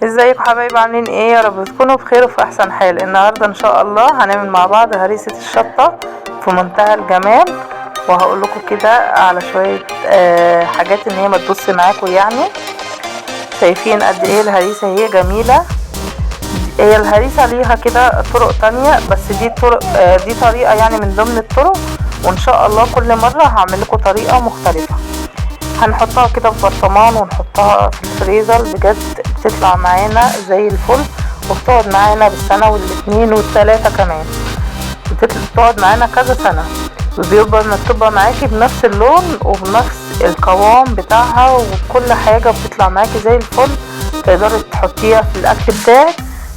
ازيكم حبايبي، عاملين ايه؟ يا رب تكونوا بخير وفي احسن حال. النهارده ان شاء الله هنعمل مع بعض هريسه الشطه في منتهى الجمال، وهقول لكم كده على شويه حاجات ان هي ما تبص معاكم. يعني شايفين قد ايه الهريسه هي جميله. هي الهريسه ليها كده طرق تانية، بس دي طرق دي طريقه يعني من ضمن الطرق، وان شاء الله كل مره هعمل لكم طريقه مختلفه. هنحطها كده في برطمان ونحطها في الفريزر، بجد بتطلع معانا زي الفل، وبتقعد معانا بالسنة والاتنين والتلاتة كمان، بتقعد معانا كذا سنة، بتبقى معاكي بنفس اللون وبنفس القوام بتاعها وكل حاجة، بتطلع معاكي زي الفل. تقدري تحطيها في الاكل بتاعك،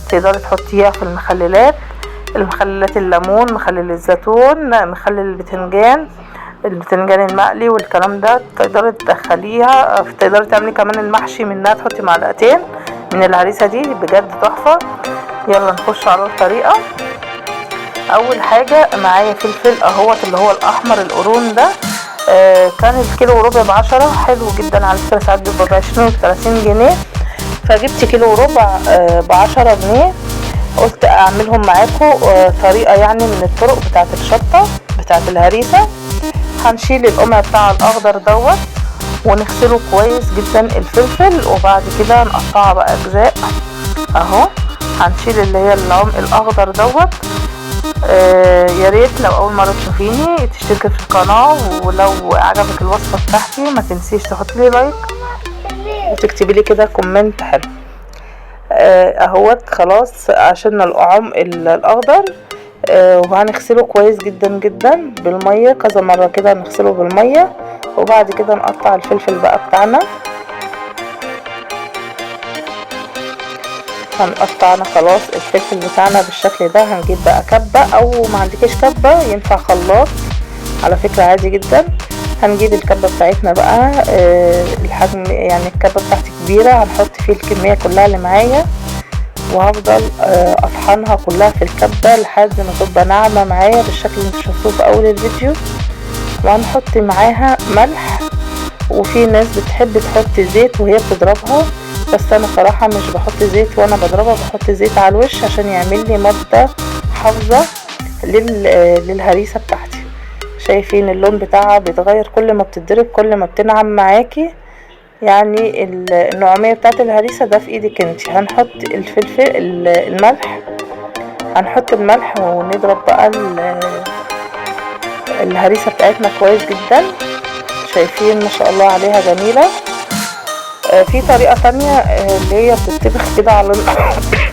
تقدري تحطيها في المخللات الليمون، مخلل الزيتون، مخلل البتنجان المقلي والكلام ده، تقدري تدخليها. تقدري تعملي كمان المحشي منها، تحطي معلقتين من الهريسه دي، بجد تحفه. يلا نخش على الطريقه. اول حاجه معايا فلفل اهوت اللي هو الاحمر القرون ده، كان الكيلو وربع ب10، حلو جدا على فكره، ساعات بيبقى ب20 و30 جنيه، فجبت كيلو وربع ب10 جنيه. قلت اعملهم معاكم طريقه يعني من الطرق بتاعه الشطه بتاعه الهريسه. هنشيل القمع بتاع الاخضر دوت ونغسله كويس جدا الفلفل، وبعد كده نقطعها بقى اجزاء اهو. هنشيل اللي هي العمق الاخضر دوت. يا ريت لو اول مره تشوفيني تشتركي في القناه، ولو عجبك الوصفه بتاعتي ما تنسيش تحطي لي لايك وتكتبي لي كده كومنت حلو. اهوت خلاص عشان العمق الاخضر، وهنغسله كويس جدا جدا بالميه كذا مره كده، نغسله بالميه، وبعد كده نقطع الفلفل بقى بتاعنا. هنقطعنا خلاص الفلفل بتاعنا بالشكل ده. هنجيب بقى كبه، او ما عندكيش كبه ينفع خلاط على فكره عادي جدا. هنجيب الكبه بتاعتنا بقى، الحجم يعني الكبه بتاعتي كبيره، هنحط فيه الكميه كلها اللي معايا، وهفضل اطحنها كلها في الكبه لحد ما تبقى ناعمه معايا بالشكل اللي انتوا شفتوه في اول الفيديو. وهنحط معاها ملح، وفي ناس بتحب تحط زيت وهي بتضربها، بس انا صراحه مش بحط زيت وانا بضربها، بحط زيت على الوش عشان يعمل لي ماده حافظه للهريسه بتاعتي. شايفين اللون بتاعها بيتغير كل ما بتتضرب، كل ما بتنعم معاكي، يعني النوعية بتاعت الهريسة ده في ايدك انت. هنحط الفلفل الملح، هنحط الملح ونضرب بقى الهريسة بتاعتنا كويس جدا. شايفين ما شاء الله عليها جميلة. في طريقة تانية اللي هي بتطبخ كده على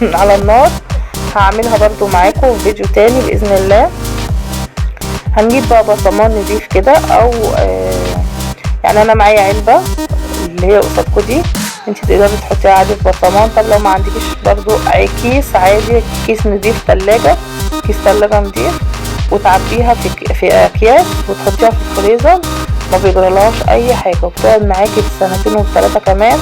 على النار، هعملها برضو معاكم في فيديو تاني بإذن الله. هنجيب بقى برطمان نضيف كده، او يعني انا معايا علبة اللي هي قصادكوا دي، انت تقدري تحطيها عادي في برطمان. طب لو ما عندكيش برضو اي كيس عادي، كيس نضيف تلاجة، كيس تلاجة نضيف، وتعبيها في اكياس وتحطيها في الفريزر، ما بيجرالهاش اي حاجة، وبتقعد معاكي بالسنتين والتلاتة كمان،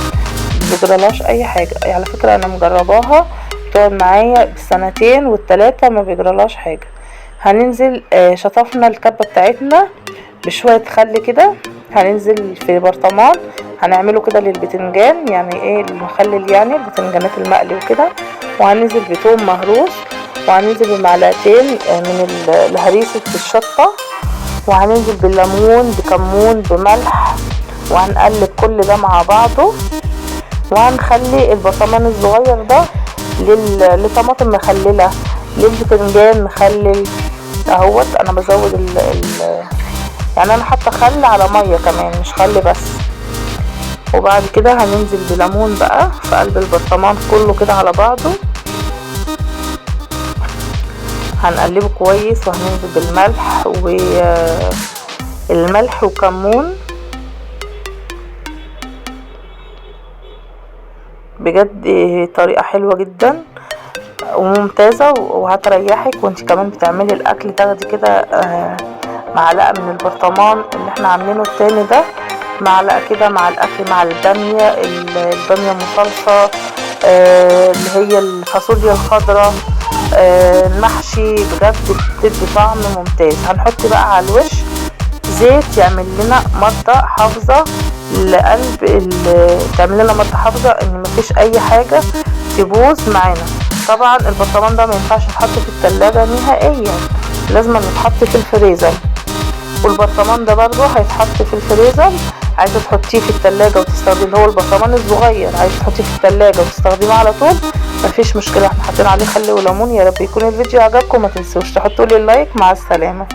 ما بيجرالهاش اي حاجة. على فكرة انا مجرباها، بتقعد معايا بالسنتين والتلاتة ما بيجرالهاش حاجة. هننزل شطفنا الكبة بتاعتنا بشوية خل كده، هننزل في برطمان، هنعمله كده للبتنجان، يعني ايه المخلل، يعني البتنجانات المقلي وكده. وهننزل بتوم مهروس، وهننزل بمعلقتين من هريسة الشطة، وهننزل بالليمون، بكمون، بملح، وهنقلب كل ده مع بعضه. وهنخلي البرطمان الصغير ده لطماطم مخللة، للبتنجان مخلل اهوت. انا بزود يعني انا حاطه خل على ميه كمان، مش خل بس. وبعد كده هننزل بليمون بقى في قلب البرطمان كله كده على بعضه، هنقلبه كويس. وهننزل بالملح وكمون، بجد طريقه حلوه جدا وممتازه، وهتريحك وانت كمان بتعملي الاكل. تاخدي كده معلقه من البرطمان اللي احنا عاملينه التاني ده، معلقه كده مع الاكل، مع الباميه مصلصه، اللي هي الفاصوليا الخضراء، المحشي، بجد بتدي طعم ممتاز. هنحط بقى على الوش زيت يعمل لنا مادة حافظة لقلب، تعمل لنا مادة حافظة ان مفيش اي حاجة يبوظ معانا. طبعا البرطمان ده ما ينفعش يتحط في التلاجة نهائيا، لازم يتحط في الفريزر. والبرطمان ده برضو هيتحط في الفريزر. عايزه تحطيه في التلاجة وتستخدميه، اللي هو البرطمان الصغير، عايزه تحطيه في التلاجة وتستخدميه على طول مفيش مشكله. احنا حاطين عليه خل وليمون. يا رب يكون الفيديو عجبكم، ما تنسوش تحطوا لي اللايك. مع السلامه.